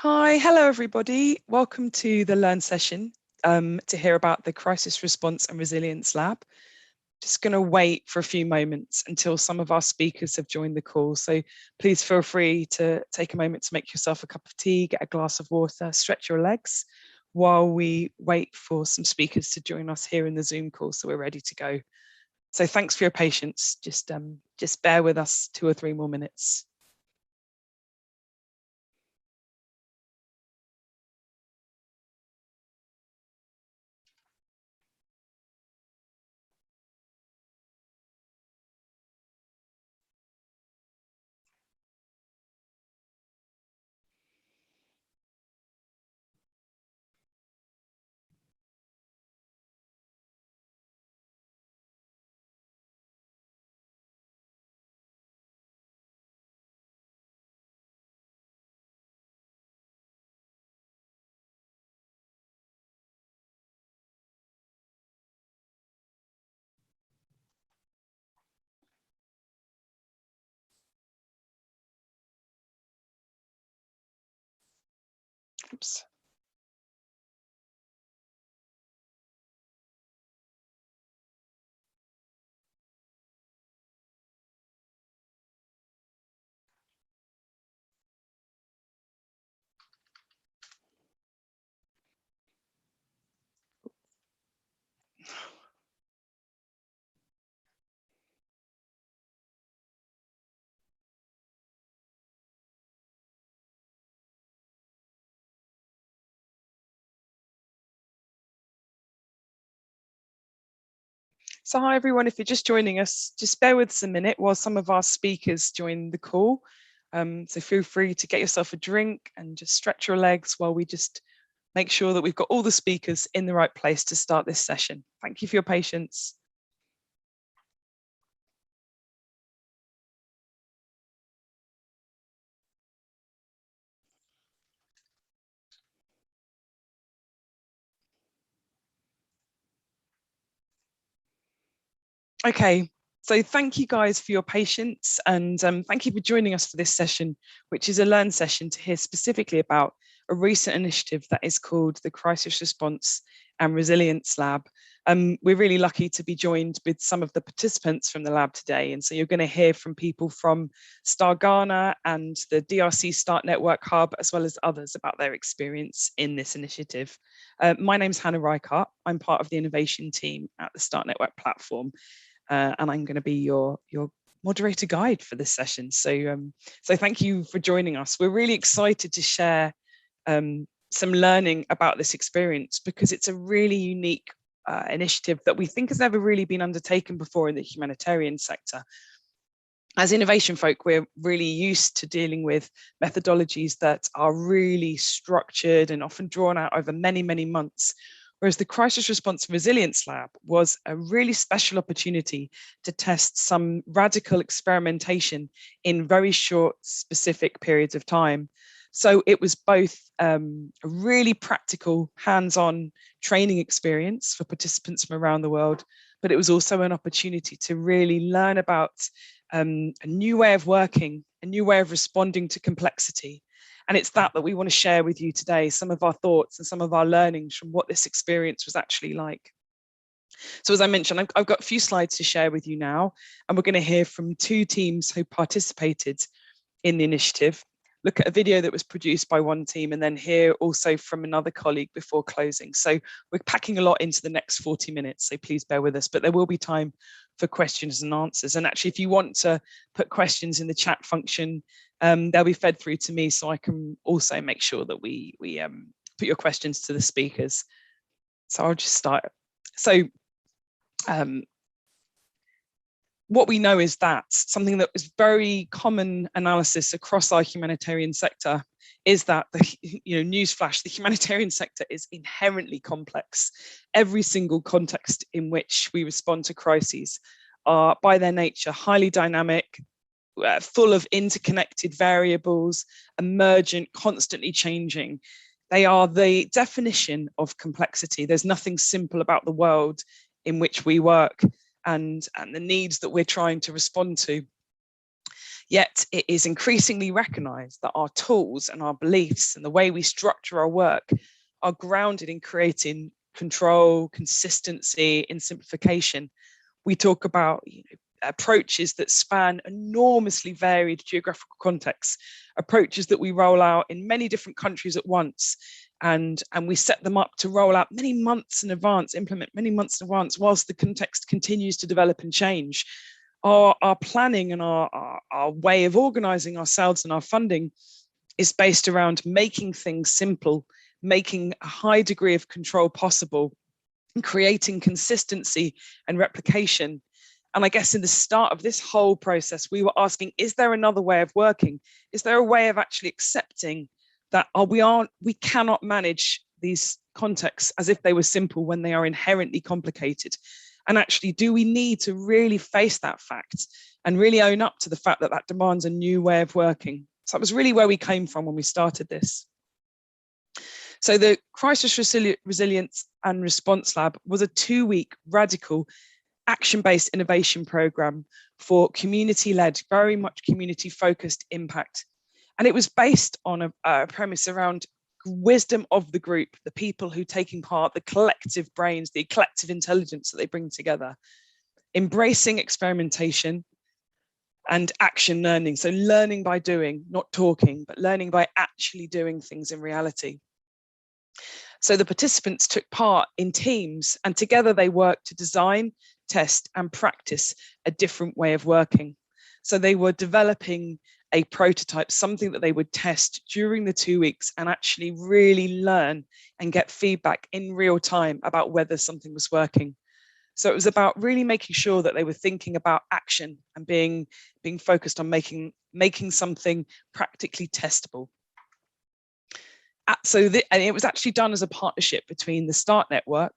Hi, hello everybody. Welcome to the Learn session to hear about the Crisis Response and Resilience Lab. Just going to wait for a few moments until some of our speakers have joined the call. So please feel free to take a moment to make yourself a cup of tea, get a glass of water, stretch your legs while we wait for some speakers to join us here in the Zoom call so we're ready to go. So thanks for your patience. Just bear with us 2 or 3 more minutes. Oops. So hi everyone, if you're just joining us, just bear with us a minute while some of our speakers join the call. So feel free to get yourself a drink and just stretch your legs while we just make sure that we've got all the speakers in the right place to start this session. Thank you for your patience. Okay, so thank you guys for your patience and thank you for joining us for this session, which is a Learn session to hear specifically about a recent initiative that is called the Crisis Response and Resilience Lab. We're really lucky to be joined with some of the participants from the lab today. And so you're going to hear from people from Star Ghana and the DRC Start Network Hub, as well as others about their experience in this initiative. My name's Hannah Reichardt. I'm part of the innovation team at the Start Network platform. And I'm going to be your moderator guide for this session. So thank you for joining us. We're really excited to share some learning about this experience because it's a really unique initiative that we think has never really been undertaken before in the humanitarian sector. As innovation folk, we're really used to dealing with methodologies that are really structured and often drawn out over many, many months. Whereas the Crisis Response Resilience Lab was a really special opportunity to test some radical experimentation in very short, specific periods of time. So it was both a really practical, hands-on training experience for participants from around the world, but it was also an opportunity to really learn about a new way of working, a new way of responding to complexity. And it's that we want to share with you today, some of our thoughts and some of our learnings from what this experience was actually like. So as I mentioned, I've got a few slides to share with you now, and we're going to hear from 2 teams who participated in the initiative, look at a video that was produced by one team, and then hear also from another colleague before closing. So we're packing a lot into the next 40 minutes, so please bear with us, but there will be time for questions and answers. And actually, if you want to put questions in the chat function, they'll be fed through to me, so I can also make sure that we put your questions to the speakers. So I'll just start. So what we know is that something that is very common analysis across our humanitarian sector is that newsflash, the humanitarian sector is inherently complex. Every single context in which we respond to crises are by their nature highly dynamic, full of interconnected variables, emergent, constantly changing. They are the definition of complexity. There's nothing simple about the world in which we work and the needs that we're trying to respond to. Yet it is increasingly recognised that our tools and our beliefs and the way we structure our work are grounded in creating control, consistency, and simplification. We talk about approaches that span enormously varied geographical contexts, approaches that we roll out in many different countries at once, and we set them up to roll out many months in advance, implement many months in advance, whilst the context continues to develop and change. Our planning and our way of organising ourselves and our funding is based around making things simple, making a high degree of control possible, and creating consistency and replication. And I guess in the start of this whole process, we were asking, is there another way of working? Is there a way of actually accepting that we cannot manage these contexts as if they were simple when they are inherently complicated? And actually, do we need to really face that fact and really own up to the fact that that demands a new way of working? So that was really where we came from when we started this. So the Crisis Resilience and Response Lab was a 2-week radical action-based innovation program for community-led, very much community-focused impact. And it was based on a premise around wisdom of the group, the people who taking part, the collective brains, the collective intelligence that they bring together, embracing experimentation and action learning. So learning by doing, not talking, but learning by actually doing things in reality. So the participants took part in teams, and together they worked to design, test, and practice a different way of working. So they were developing a prototype, something that they would test during the 2 weeks and actually really learn and get feedback in real time about whether something was working. So it was about really making sure that they were thinking about action and being focused on making something practically testable. And it was actually done as a partnership between the START Network,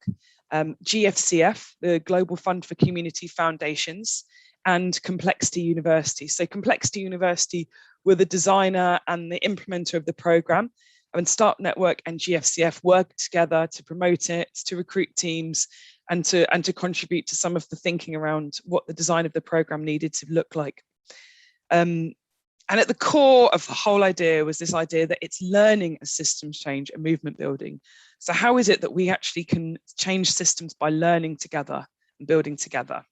GFCF, the Global Fund for Community Foundations, and Complexity University. So Complexity University were the designer and the implementer of the program, and START Network and GFCF worked together to promote it, to recruit teams, and to contribute to some of the thinking around what the design of the program needed to look like. And at the core of the whole idea was this idea that it's learning as systems change and movement building. So how is it that we actually can change systems by learning together and building together?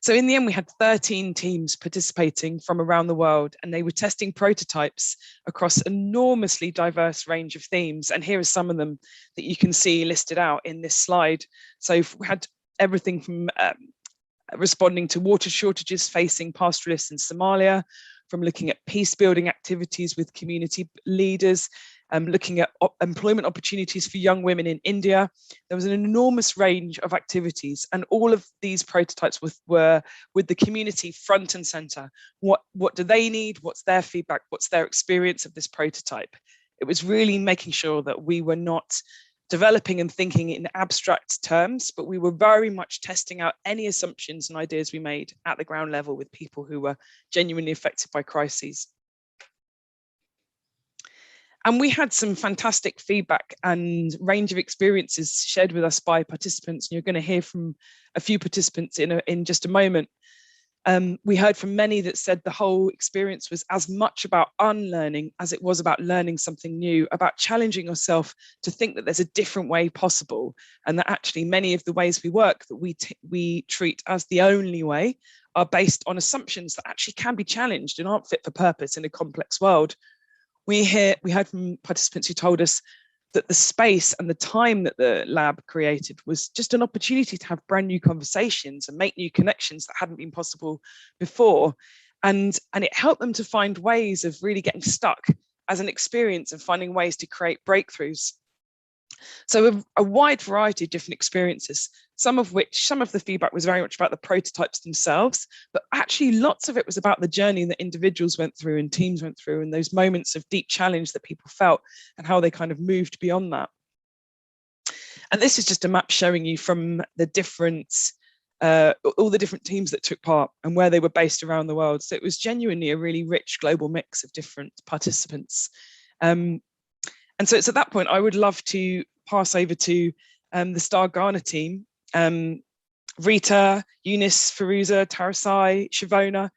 So in the end, we had 13 teams participating from around the world, and they were testing prototypes across an enormously diverse range of themes. And here are some of them that you can see listed out in this slide. So we had everything from responding to water shortages facing pastoralists in Somalia, from looking at peace building activities with community leaders, looking at employment opportunities for young women in India. There was an enormous range of activities, and all of these prototypes were with the community front and center. What do they need? What's their feedback? What's their experience of this prototype? It was really making sure that we were not developing and thinking in abstract terms, but we were very much testing out any assumptions and ideas we made at the ground level with people who were genuinely affected by crises. And we had some fantastic feedback and range of experiences shared with us by participants. And you're going to hear from a few participants in just a moment. We heard from many that said the whole experience was as much about unlearning as it was about learning something new, about challenging yourself to think that there's a different way possible, and that actually many of the ways we work that we treat as the only way are based on assumptions that actually can be challenged and aren't fit for purpose in a complex world. We heard from participants who told us that the space and the time that the lab created was just an opportunity to have brand new conversations and make new connections that hadn't been possible before. And it helped them to find ways of really getting stuck as an experience and finding ways to create breakthroughs. So a wide variety of different experiences, some of the feedback was very much about the prototypes themselves, but actually lots of it was about the journey that individuals went through and teams went through, and those moments of deep challenge that people felt and how they kind of moved beyond that. And this is just a map showing you from the different, all the different teams that took part and where they were based around the world. So it was genuinely a really rich global mix of different participants. And so it's at that point I would love to pass over to the Star Ghana team, Rita, Eunice, Firuza, Tarasai, Shevonna.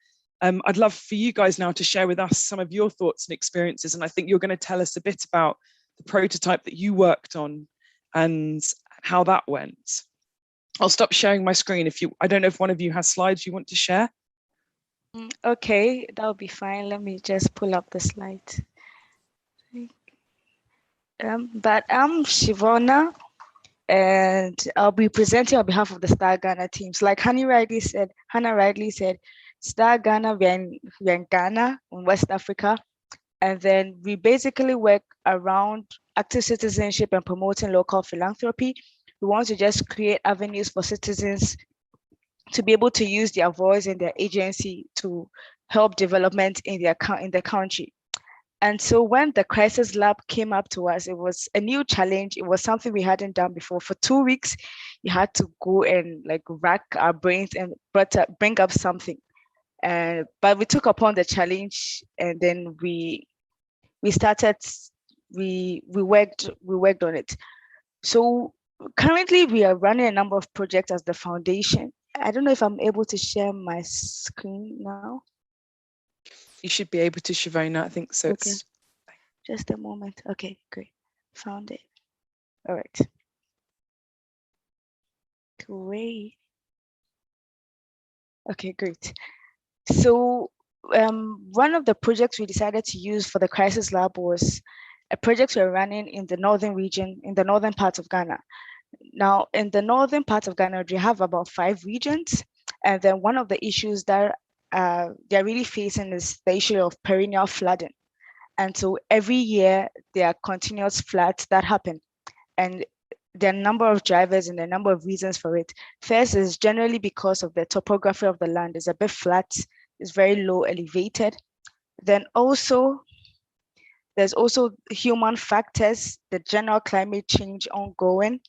I'd love for you guys now to share with us some of your thoughts and experiences. And I think you're going to tell us a bit about the prototype that you worked on and how that went. I'll stop sharing my screen I don't know if one of you has slides you want to share. Okay, that'll be fine. Let me just pull up the slides. But I'm Shevonna, and I'll be presenting on behalf of the Star Ghana teams. Like Hannah rightly said, Star Ghana, we're in Ghana, in West Africa. And then we basically work around active citizenship and promoting local philanthropy. We want to just create avenues for citizens to be able to use their voice and their agency to help development in the country. And so when the crisis lab came up to us, it was a new challenge. It was something we hadn't done before. For 2 weeks, we had to go and like rack our brains and bring up something. But we took upon the challenge, and then we worked on it. So currently we are running a number of projects as the foundation. I don't know if I'm able to share my screen now. You should be able to, Shevonna. I think so. Okay. Just a moment. Okay, great. Found it. All right. Great. Okay, great. So one of the projects we decided to use for the crisis lab was a project we're running in the northern region, in the northern part of Ghana. Now, in the northern part of Ghana, we have about 5 regions. And then one of the issues that they're really facing is the issue of perennial flooding. And so every year there are continuous floods that happen. And there are a number of drivers and a number of reasons for it. First is generally because of the topography of the land. It's a bit flat, it's very low elevated. Then also, there's also human factors, the general climate change ongoing.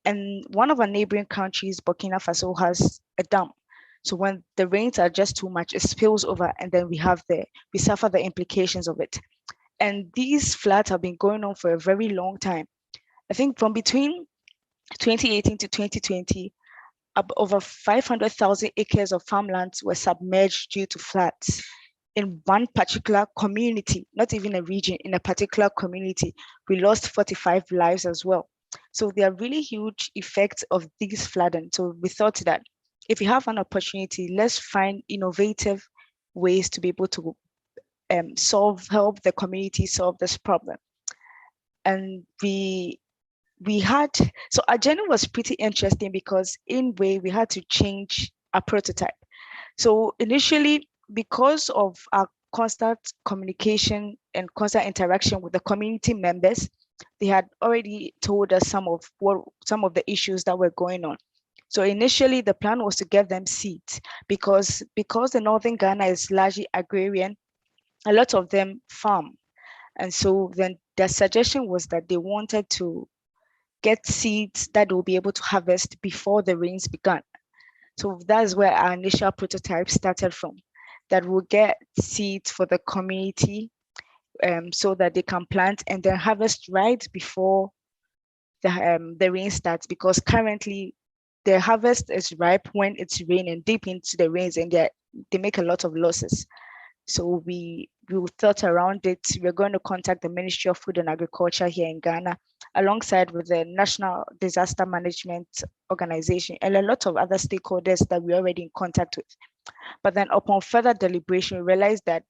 And one of our neighboring countries, Burkina Faso, has a dam. So when the rains are just too much, it spills over, and then we suffer the implications of it. And these floods have been going on for a very long time. I think from between 2018 to 2020, over 500,000 acres of farmlands were submerged due to floods in one particular community, not even a region, in a particular community. We lost 45 lives as well. So there are really huge effects of these flooding. So we thought that if we have an opportunity, let's find innovative ways to be able to help the community solve this problem. And so our journey was pretty interesting because in way we had to change our prototype. So initially, because of our constant communication and constant interaction with the community members, they had already told us some of the issues that were going on. So initially the plan was to get them seeds because the northern Ghana is largely agrarian, a lot of them farm. And so then their suggestion was that they wanted to get seeds that they will be able to harvest before the rains began. So that's where our initial prototype started from, that we'll get seeds for the community so that they can plant and then harvest right before the rain starts, because currently the harvest is ripe when it's raining deep into the rains, and they make a lot of losses. So we thought around it. We're going to contact the Ministry of Food and Agriculture here in Ghana, alongside with the National Disaster Management Organization and a lot of other stakeholders that we're already in contact with. But then upon further deliberation, we realized that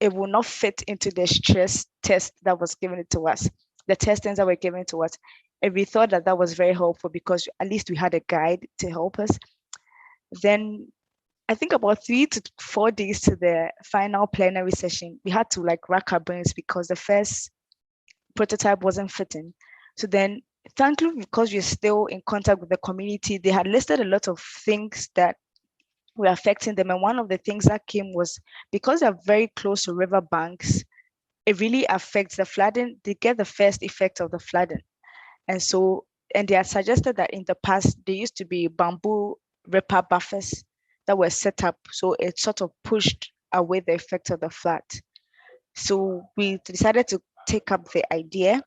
it will not fit into the stress test that was given to us, the testings that were given to us. And we thought that was very helpful because at least we had a guide to help us. Then I think about 3 to 4 days to the final plenary session, we had to rack our brains because the first prototype wasn't fitting. So then, thankfully, because we're still in contact with the community, they had listed a lot of things that were affecting them. And one of the things that came was because they're very close to river banks, it really affects the flooding. They get the first effect of the flooding. And they had suggested that in the past, there used to be bamboo ripper buffers that were set up. So it sort of pushed away the effect of the flood. So we decided to take up the idea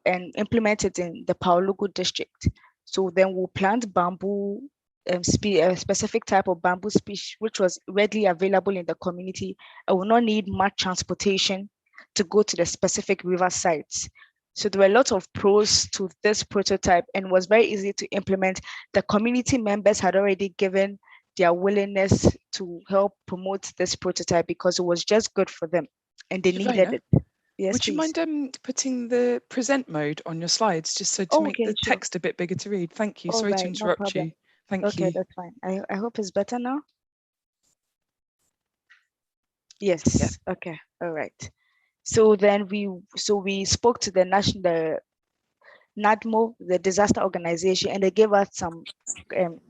and implement it in the Paulugu district. So then we'll plant bamboo a specific type of bamboo species which was readily available in the community and would not need much transportation to go to the specific river sites. So there were a lot of pros to this prototype and was very easy to implement. The community members had already given their willingness to help promote this prototype because it was just good for them and they needed Shevonna, it. Yes, would you please. mind putting the present mode on your slides just so to Oh, make okay, the sure. text a bit bigger to read? Thank you. All Sorry to right, no interrupt problem. you. Thank Okay, you. that's fine. I hope it's better now. Yeah. Yes. Okay. All right. So then we spoke to the NADMO, the disaster organization, and they gave us some um,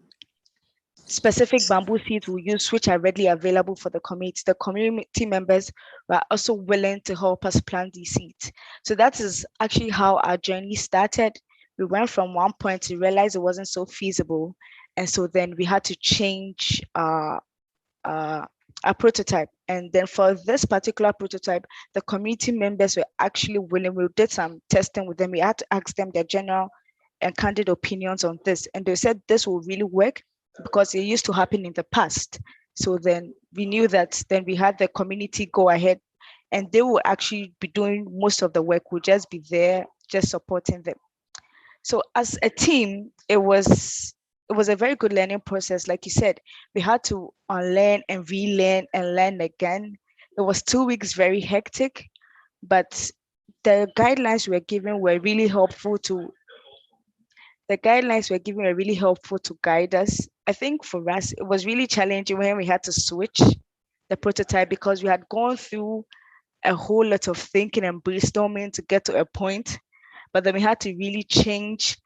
specific bamboo seeds we use, which are readily available for the community. The community members were also willing to help us plant these seeds. So that is actually how our journey started. We went from one point to realize it wasn't so feasible, and so then we had to change uh, a prototype. And then for this particular prototype, the community members were actually willing. We did some testing with them. We had to ask them their general and candid opinions on this. And they said this will really work because it used to happen in the past. So then we knew that then we had the community go ahead and they will actually be doing most of the work. We'll just be there, just supporting them. So as a team, it was a very good learning process. Like you said, we had to unlearn and relearn and learn again. It was 2 weeks, very hectic, but the guidelines we were given were really helpful to the guidelines were given were really helpful to guide us. I think for us, it was really challenging when we had to switch the prototype because we had gone through a whole lot of thinking and brainstorming to get to a point, but then we had to really change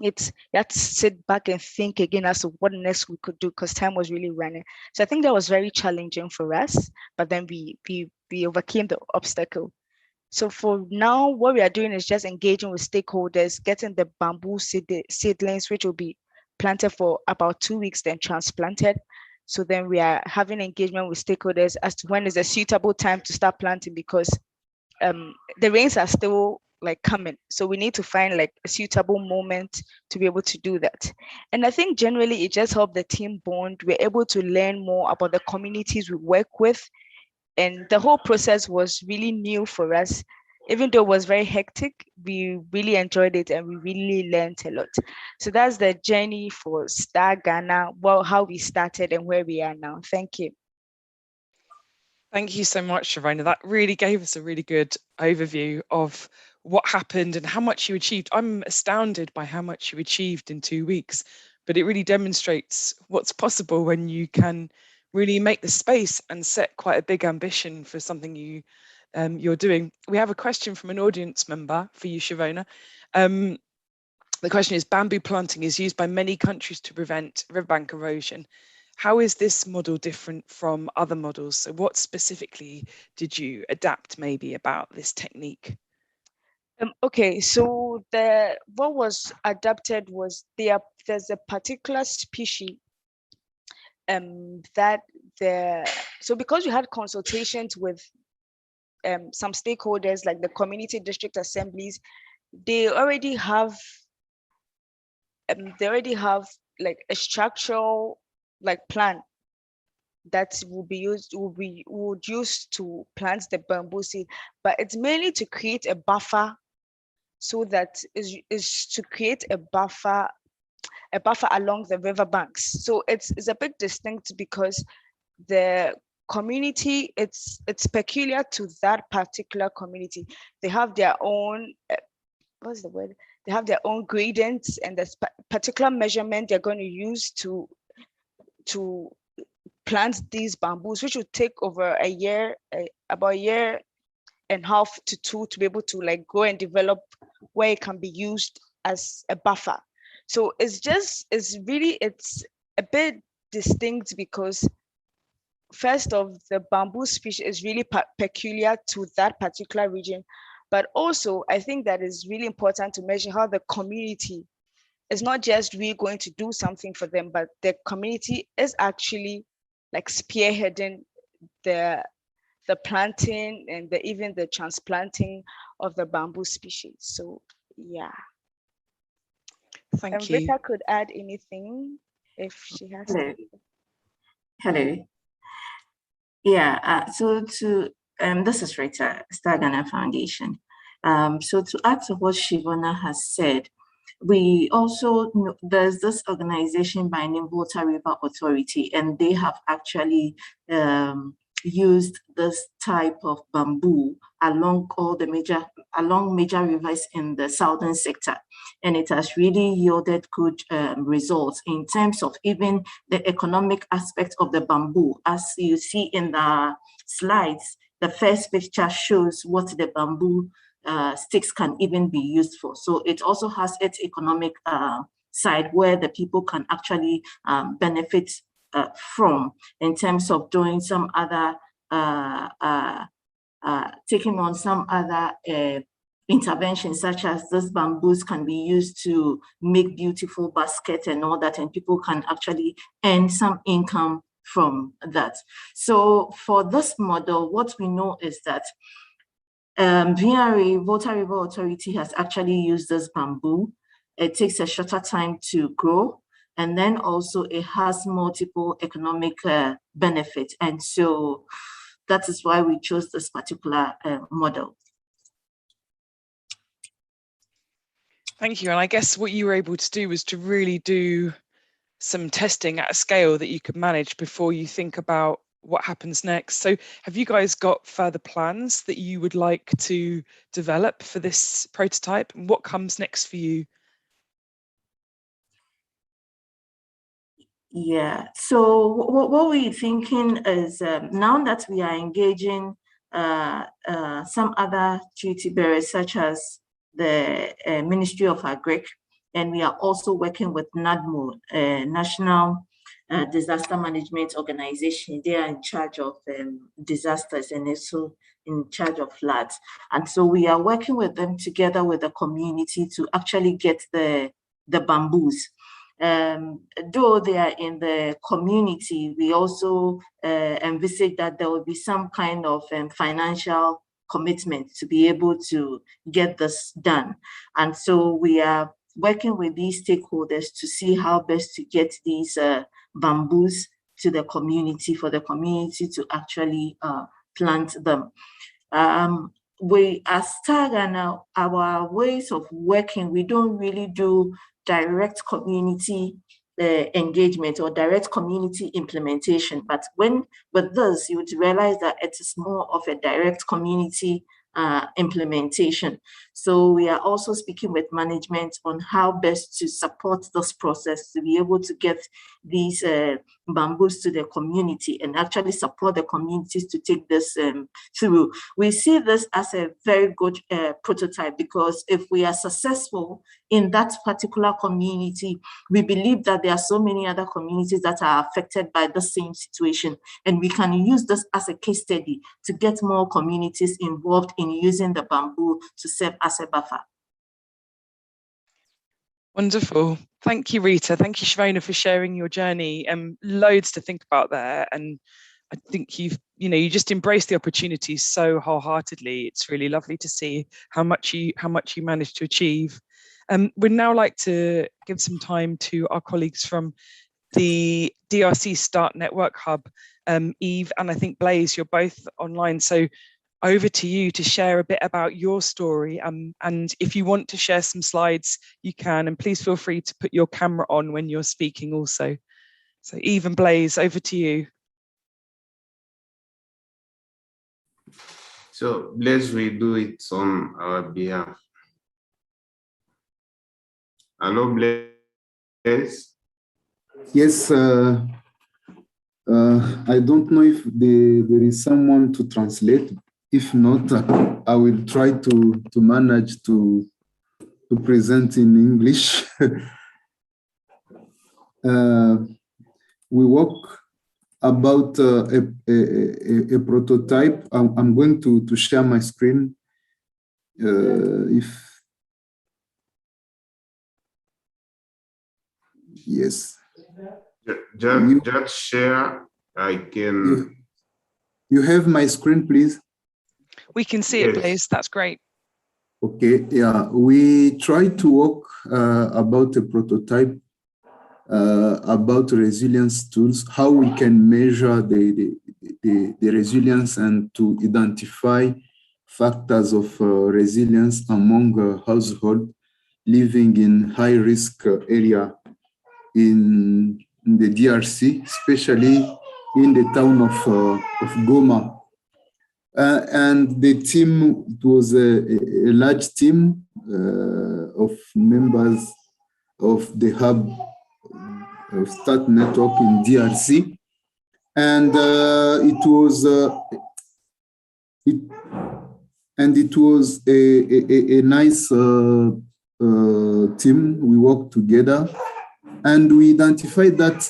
it's you had to sit back and think again as to what next we could do because time was really running. So I think that was very challenging for us, but then we overcame the obstacle. So for now, what we are doing is just engaging with stakeholders, getting the bamboo seedlings, which will be planted for about 2 weeks, then transplanted. So then we are having engagement with stakeholders as to when is a suitable time to start planting because the rains are still like coming. So we need to find like a suitable moment to be able to do that. And I think generally it just helped the team bond. We're able to learn more about the communities we work with. And the whole process was really new for us. Even though it was very hectic, we really enjoyed it and we really learned a lot. So that's the journey for Star Ghana, well, how we started and where we are now. Thank you. Thank you so much, Shevonna. That really gave us a really good overview of what happened and how much you achieved. I'm astounded by how much you achieved in 2 weeks, but it really demonstrates what's possible when you can really make the space and set quite a big ambition for something you're doing. We have a question from an audience member for you, Shevonna. The question is, bamboo planting is used by many countries to prevent riverbank erosion. How is this model different from other models? So what specifically did you adapt maybe about this technique? Okay, so the what was adapted was there's a particular species that the so because we had consultations with some stakeholders like the community district assemblies, they already have like a structural like plan that will be used would use to plant the bamboo seed, but it's mainly to create a buffer so that is to create a buffer along the river banks. So it's a bit distinct because the community it's peculiar to that particular community. They have their own what's the word? They have their own gradients and the particular measurement they're going to use to plant these bamboos, which would take over a year, about a year and a half to two to be able to like grow and develop where it can be used as a buffer. So it's a bit distinct because first of the bamboo species is really peculiar to that particular region, but also I think that is really important to measure how the community is not just we going to do something for them, but the community is actually like spearheading the the planting and even the transplanting of the bamboo species. So yeah. Thank And you. Rita could add anything. if she has Hello. to. Hello. Yeah, this is Rita, Star Ghana Foundation. So to add to what Shevonna has said, we also know there's this organization by name Water River Authority, and they have actually used this type of bamboo along major rivers in the southern sector, and it has really yielded good results in terms of even the economic aspect of the bamboo. As you see in the slides, the first picture shows what the bamboo sticks can even be used for. So it also has its economic side where the people can actually benefit from in terms of doing some other, taking on some other interventions, such as these bamboos can be used to make beautiful baskets and all that, and people can actually earn some income from that. So for this model, what we know is that VRA, Volta River Authority, has actually used this bamboo. It takes a shorter time to grow, and then also it has multiple economic benefits. And so that is why we chose this particular model. Thank you. And I guess what you were able to do was to really do some testing at a scale that you could manage before you think about what happens next. So have you guys got further plans that you would like to develop for this prototype? And what comes next for you? Yeah, so what we're thinking is now that we are engaging some other treaty bearers, such as the Ministry of Agric, and we are also working with NADMO, National Disaster Management Organization. They are in charge of disasters and also in charge of floods. And so we are working with them together with the community to actually get the bamboos. Though they are in the community, we also envisage that there will be some kind of financial commitment to be able to get this done. And so we are working with these stakeholders to see how best to get these bamboos to the community, for the community to actually plant them. We, as Star Ghana, our ways of working, we don't really do direct community engagement or direct community implementation. But with this, you would realize that it is more of a direct community implementation. So we are also speaking with management on how best to support this process to be able to get these bamboos to the community and actually support the communities to take this through. We see this as a very good prototype, because if we are successful in that particular community, we believe that there are so many other communities that are affected by the same situation, and we can use this as a case study to get more communities involved in using the bamboo to serve as a buffer. Wonderful. Thank you, Rita. Thank you, Shevonna, for sharing your journey. Loads to think about there. And I think you just embraced the opportunities so wholeheartedly. It's really lovely to see how much you managed to achieve. We'd now like to give some time to our colleagues from the DRC Start Network Hub. Yves and I think Blaise, you're both online. So over to you to share a bit about your story. And if you want to share some slides, you can. And please feel free to put your camera on when you're speaking also. So Yves and Blaise, over to you. So Blaise will do it on our behalf. Hello, Blaise. Yes, I don't know if there is someone to translate. If not, I will try to manage to present in English. We work about a prototype. I'm going to share my screen. Yes. Just share. I can. You have my screen, please? We can see it, Blaise. That's great. Okay, yeah. We try to work about a prototype about resilience tools, how we can measure the resilience and to identify factors of resilience among households living in high-risk area in the DRC, especially in the town of Goma. And the team, it was a large team of members of the hub of Start Network in DRC. And it was a nice team. We worked together, and we identified that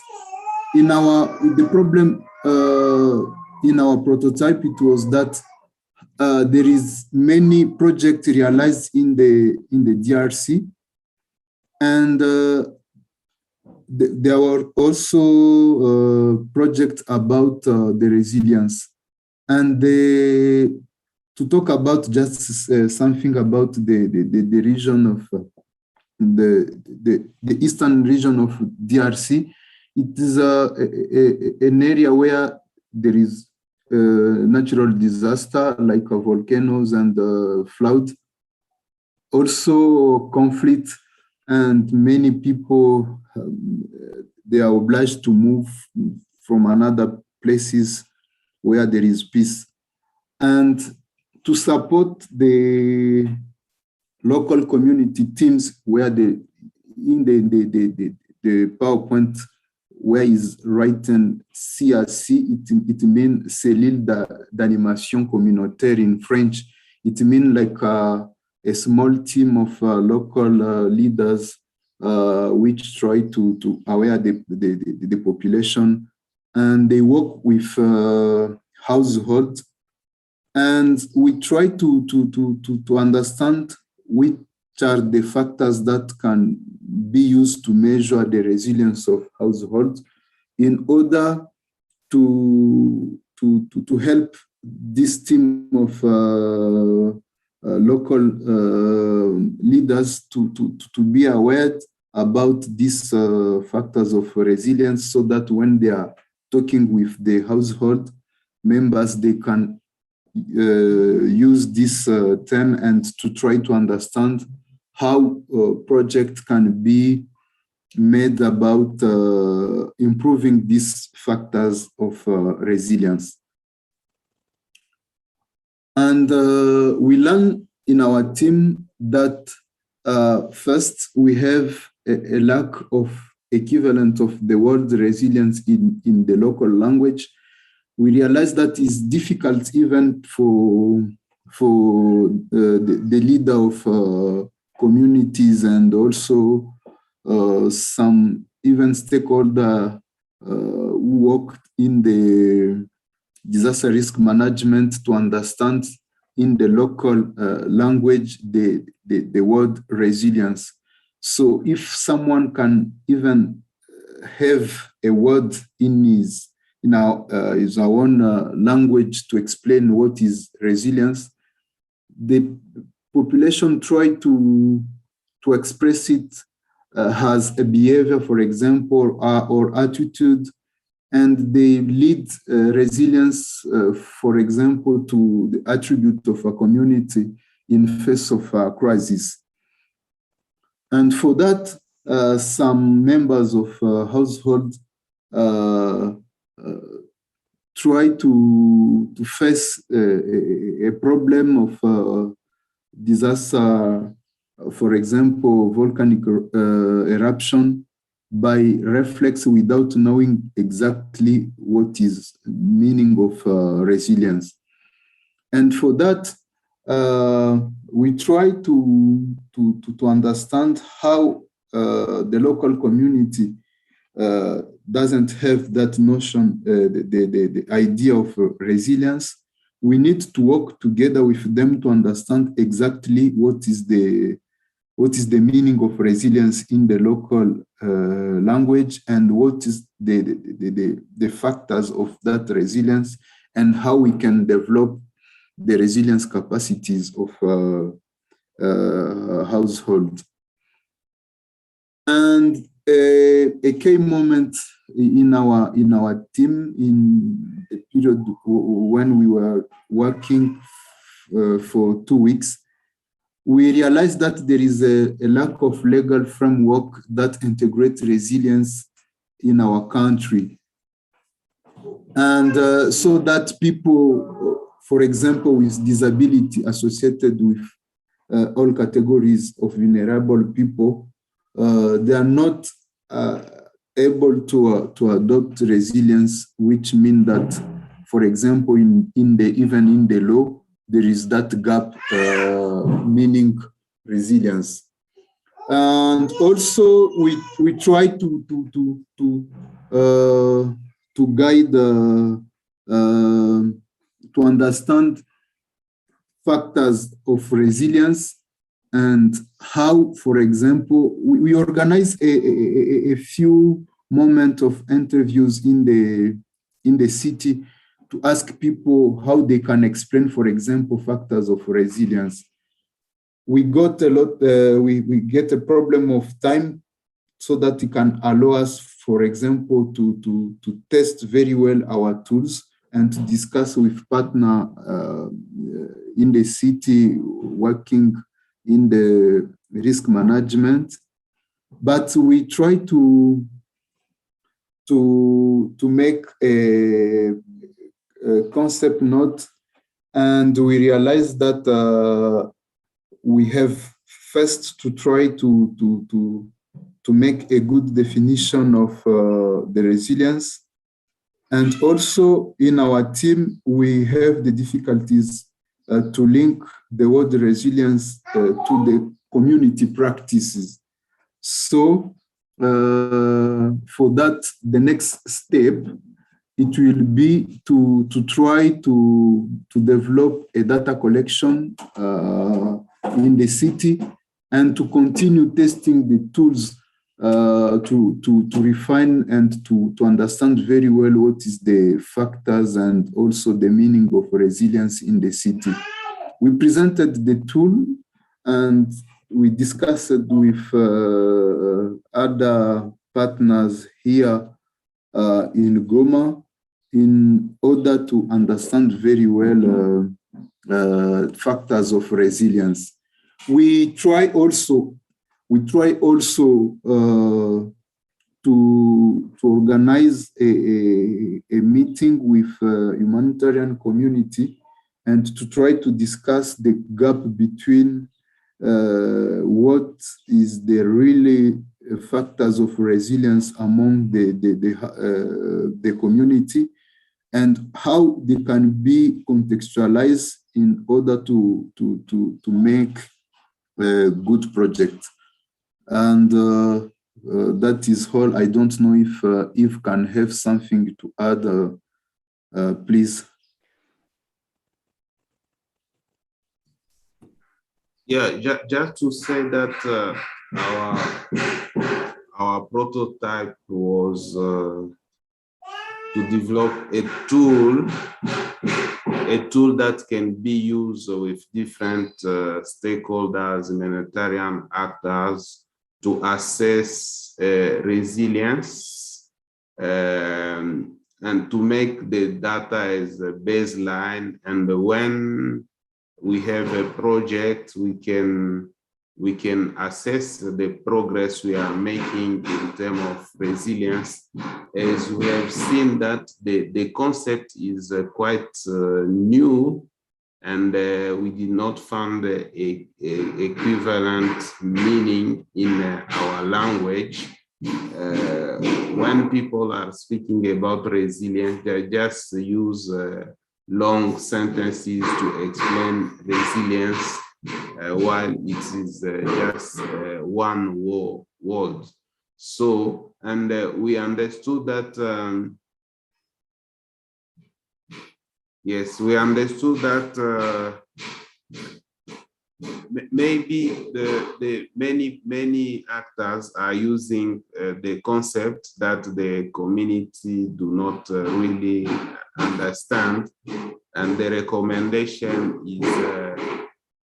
in the problem in our prototype, it was that there is many projects realized in the DRC, and there were also projects about the resilience. And to talk about just something about the region of the eastern region of DRC, it is an area where there is natural disaster like volcanoes and flood, also conflict, and many people they are obliged to move from another places where there is peace. And to support the local community teams where in the PowerPoint where is written CRC, it means Cellule d'animation communautaire in French. It means like a small team of local leaders which try to aware the population, and they work with households, and we try to understand which are the factors that can be used to measure the resilience of households in order to help this team of local leaders to be aware about these factors of resilience, so that when they are talking with the household members, they can use this term and to try to understand how projects can be made about improving these factors of resilience. And we learn in our team that first, we have a lack of equivalent of the word resilience in the local language. We realize that it's difficult even for the leader of communities and also some even stakeholder who work in the disaster risk management to understand in the local language the word resilience. So if someone can even have a word in his own language to explain what is resilience, the population try to express it as a behavior, for example, or attitude, and they lead resilience, for example, to the attribute of a community in face of a crisis. And for that, some members of household try to face a problem of disaster, for example, volcanic eruption, by reflex without knowing exactly what is meaning of resilience. And for that, we try to understand how the local community doesn't have that notion, the idea of resilience. We need to work together with them to understand exactly what is the meaning of resilience in the local language, and what is the factors of that resilience, and how we can develop the resilience capacities of household. And a key moment in our team in the period when we were working for 2 weeks, we realized that there is a lack of legal framework that integrates resilience in our country. And so that people, for example, with disability associated with all categories of vulnerable people, they are not able to adopt resilience, which means that, for example, even in the law, there is that gap, meaning resilience. And also, we try to guide, to understand factors of resilience and how, for example, we organize a few moments of interviews in the city to ask people how they can explain, for example, factors of resilience. We got a lot, we get a problem of time so that it can allow us, for example, to test very well our tools and to discuss with partner in the city working in the risk management. But we try to make a concept note, and we realize that we have first to try to make a good definition of the resilience. And also in our team, we have the difficulties to link the word resilience to the community practices. So for that, the next step, it will be to try to develop a data collection in the city and to continue testing the tools to refine and to understand very well what is the factors and also the meaning of resilience in the city. We presented the tool and we discussed it with other partners here in Goma in order to understand very well factors of resilience. We try also to organize a meeting with humanitarian community and to try to discuss the gap between what is the really factors of resilience among the community and how they can be contextualized in order to make a good project. And that is all. I don't know if Yves can have something to add, please. Yeah, just to say that our prototype was to develop a tool that can be used with different stakeholders, humanitarian actors, to assess resilience and to make the data as a baseline. And when we have a project, we can assess the progress we are making in terms of resilience, as we have seen that the concept is quite new, and we did not find a equivalent meaning in our language. When people are speaking about resilience, they just use long sentences to explain resilience, while it is just one word. So, and we understood that, yes, we understood that maybe the many actors are using the concept that the community do not really understand, and the recommendation is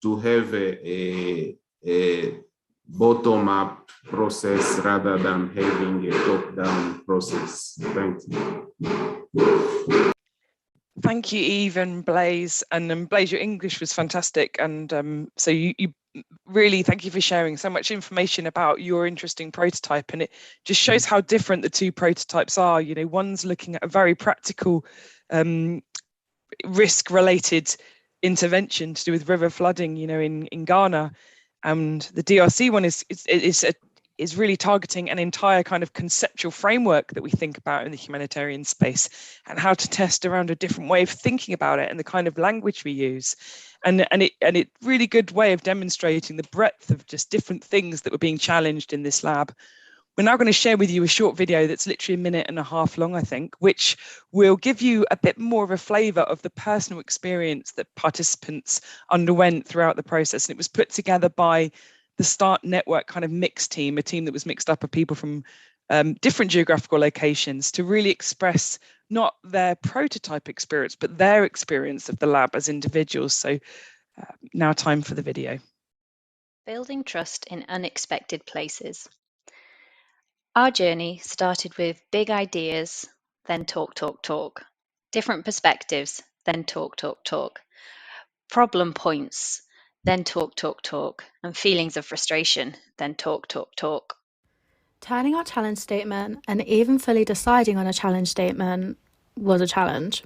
to have a bottom-up process rather than having a top-down process. Thank you. Thank you, Yves and Blaise. And Blaise, your English was fantastic. And so you really, thank you for sharing so much information about your interesting prototype. And it just shows how different the two prototypes are. You know, one's looking at a very practical risk-related intervention to do with river flooding, you know, in Ghana. And the DRC one is really targeting an entire kind of conceptual framework that we think about in the humanitarian space, and how to test around a different way of thinking about it and the kind of language we use. And it really good way of demonstrating the breadth of just different things that were being challenged in this lab. We're now going to share with you a short video that's literally 1.5 minutes long, I think, which will give you a bit more of a flavour of the personal experience that participants underwent throughout the process. And it was put together by the START Network kind of mixed team, a team that was mixed up of people from different geographical locations to really express not their prototype experience, but their experience of the lab as individuals. So now time for the video. Building trust in unexpected places. Our journey started with big ideas, then talk, talk, talk. Different perspectives, then talk, talk, talk. Problem points, then talk, talk, talk. And feelings of frustration, then talk, talk, talk. Turning our challenge statement and even fully deciding on a challenge statement was a challenge.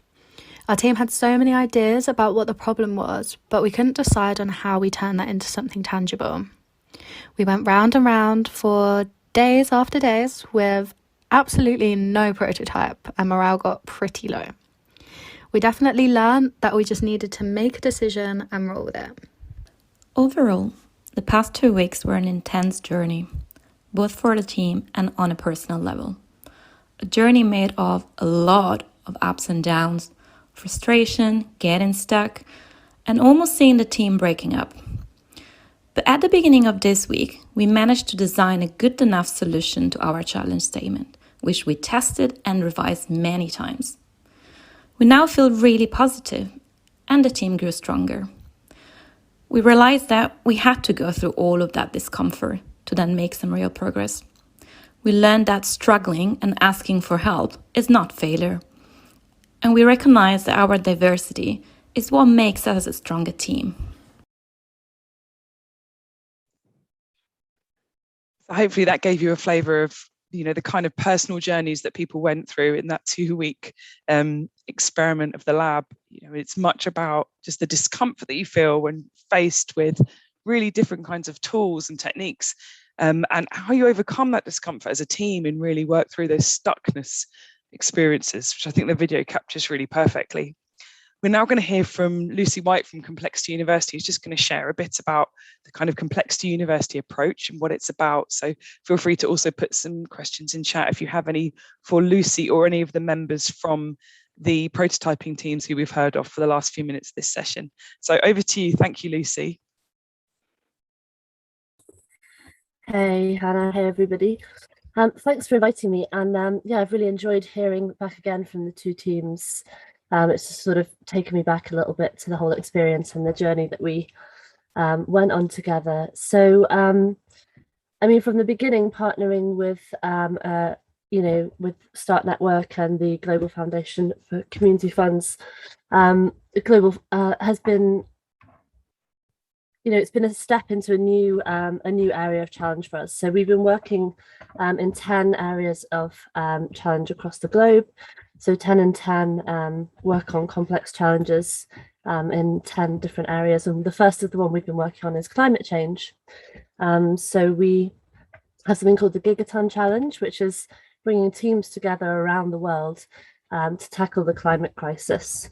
Our team had so many ideas about what the problem was, but we couldn't decide on how we turn that into something tangible. We went round and round for days after days with absolutely no prototype, and morale got pretty low. We definitely learned that we just needed to make a decision and roll with it. Overall, the past 2 weeks were an intense journey, both for the team and on a personal level. A journey made of a lot of ups and downs, frustration, getting stuck, and almost seeing the team breaking up. But at the beginning of this week, we managed to design a good enough solution to our challenge statement, which we tested and revised many times. We now feel really positive, and the team grew stronger. We realized that we had to go through all of that discomfort to then make some real progress. We learned that struggling and asking for help is not failure. And we recognize that our diversity is what makes us a stronger team. So hopefully that gave you a flavour of, you know, the kind of personal journeys that people went through in that 2-week experiment of the lab. You know, it's much about just the discomfort that you feel when faced with really different kinds of tools and techniques, and how you overcome that discomfort as a team and really work through those stuckness experiences, which I think the video captures really perfectly. We're now going to hear from Lucy White from Complexity University, who's just going to share a bit about the kind of Complexity University approach and what it's about. So feel free to also put some questions in chat if you have any for Lucy or any of the members from the prototyping teams who we've heard of for the last few minutes of this session. So over to you. Thank you, Lucy. Hey, Hannah. Hey, everybody. Thanks for inviting me. And yeah, I've really enjoyed hearing back again from the two teams. It's just sort of taken me back a little bit to the whole experience and the journey that we went on together. So, I mean, from the beginning, partnering with, you know, with START Network and the Global Foundation for Community Funds, the Global has been, you know, it's been a step into a new area of challenge for us. So we've been working in 10 areas of challenge across the globe. So 10 and 10 work on complex challenges in 10 different areas. And the first of the one we've been working on is climate change. So we have something called the Gigaton Challenge, which is bringing teams together around the world to tackle the climate crisis.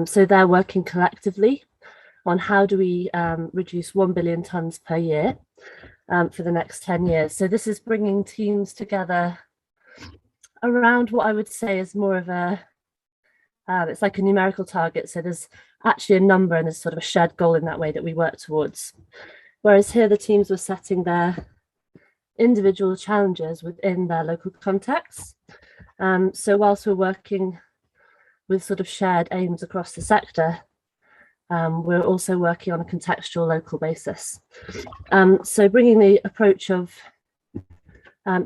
So they're working collectively on how do we reduce 1 billion tonnes per year for the next 10 years. So this is bringing teams together around what I would say is more of a, it's like a numerical target. So there's actually a number and there's sort of a shared goal in that way that we work towards. Whereas here the teams were setting their individual challenges within their local contexts. So whilst we're working with sort of shared aims across the sector, we're also working on a contextual local basis. So bringing the approach of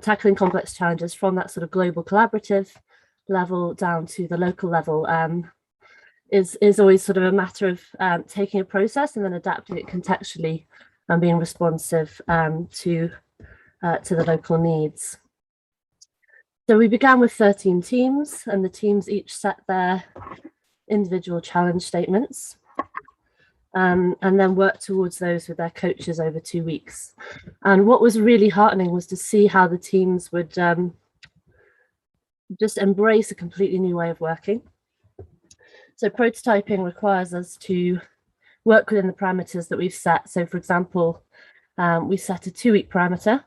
tackling complex challenges from that sort of global collaborative level down to the local level is always sort of a matter of taking a process and then adapting it contextually and being responsive to the local needs. So we began with 13 teams, and the teams each set their individual challenge statements and then worked towards those with their coaches over 2 weeks. And what was really heartening was to see how the teams would just embrace a completely new way of working. So prototyping requires us to work within the parameters that we've set. So for example, we set a 2-week parameter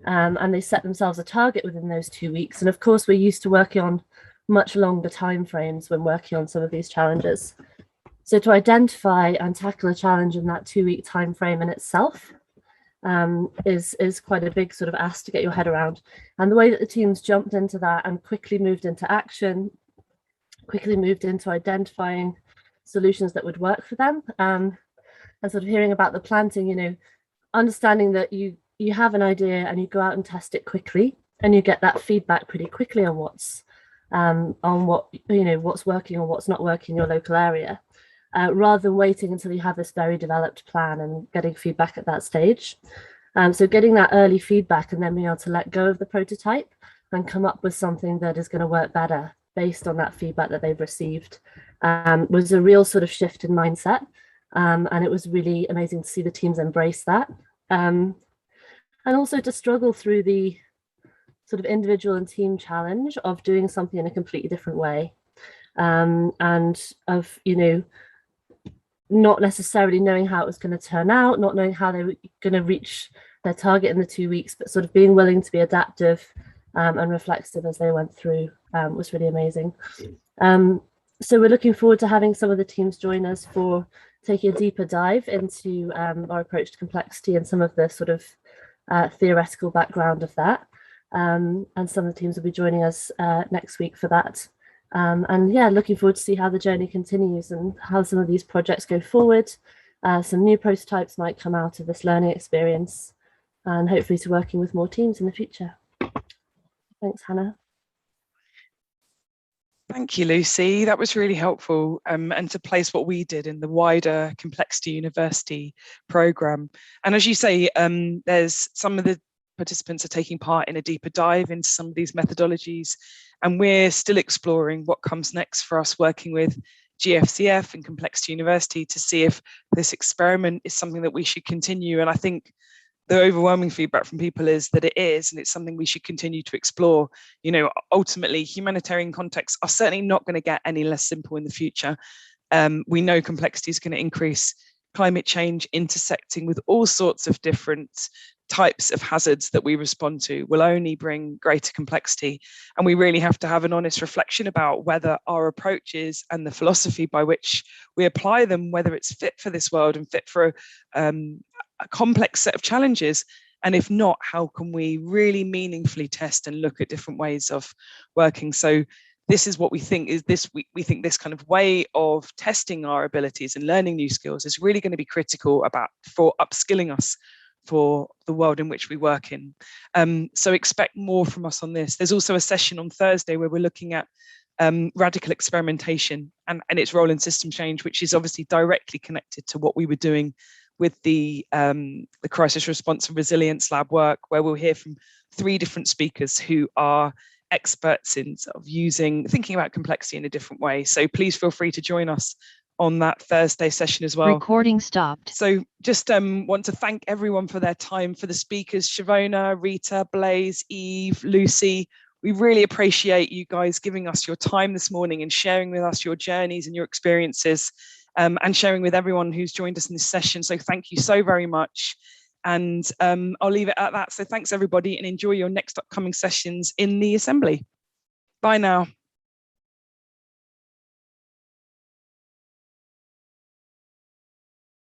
and they set themselves a target within those 2 weeks. And of course, we're used to working on much longer timeframes when working on some of these challenges. So to identify and tackle a challenge in that 2-week timeframe in itself is quite a big sort of ask to get your head around. And the way that the teams jumped into that and quickly moved into action, quickly moved into identifying solutions that would work for them, and sort of hearing about the planting, you know, understanding that you have an idea and you go out and test it quickly and you get that feedback pretty quickly on what's working or what's not working in your local area, rather than waiting until you have this very developed plan and getting feedback at that stage. So getting that early feedback and then being able to let go of the prototype and come up with something that is going to work better based on that feedback that they've received was a real sort of shift in mindset. And it was really amazing to see the teams embrace that. And also to struggle through the sort of individual and team challenge of doing something in a completely different way. And of, you know, not necessarily knowing how it was going to turn out, not knowing how they were going to reach their target in the 2 weeks, but sort of being willing to be adaptive and reflexive as they went through was really amazing. So we're looking forward to having some of the teams join us for taking a deeper dive into our approach to complexity and some of the sort of theoretical background of that. And some of the teams will be joining us next week for that. And yeah, looking forward to see how the journey continues and how some of these projects go forward. Some new prototypes might come out of this learning experience and hopefully to working with more teams in the future. Thanks, Hannah. Thank you, Lucy. That was really helpful, and to place what we did in the wider Complexity University programme. And as you say, there's some of the participants are taking part in a deeper dive into some of these methodologies, and we're still exploring what comes next for us working with GFCF and Complexity University to see if this experiment is something that we should continue. And I think the overwhelming feedback from people is that it is, and it's something we should continue to explore. You know, ultimately, humanitarian contexts are certainly not going to get any less simple in the future. We know complexity is going to increase. Climate change intersecting with all sorts of different types of hazards that we respond to will only bring greater complexity. And we really have to have an honest reflection about whether our approaches and the philosophy by which we apply them, whether it's fit for this world and fit for a complex set of challenges. And if not, how can we really meaningfully test and look at different ways of working? So this is what we think is this, we think this kind of way of testing our abilities and learning new skills is really going to be critical for upskilling us for the world in which we work in. So expect more from us on this. There's also a session on Thursday where we're looking at radical experimentation and its role in system change, which is obviously directly connected to what we were doing with the Crisis Response and Resilience Lab work, where we'll hear from 3 different speakers who are experts in sort of thinking about complexity in a different way. So please feel free to join us on that Thursday session as well. Recording stopped. So just want to thank everyone for their time, for the speakers, Shevonna, Rita, Blaise, Yves, Lucy. We really appreciate you guys giving us your time this morning and sharing with us your journeys and your experiences, and sharing with everyone who's joined us in this session. So thank you so very much. And I'll leave it at that. So thanks everybody, and enjoy your next upcoming sessions in the Assembly. Bye now.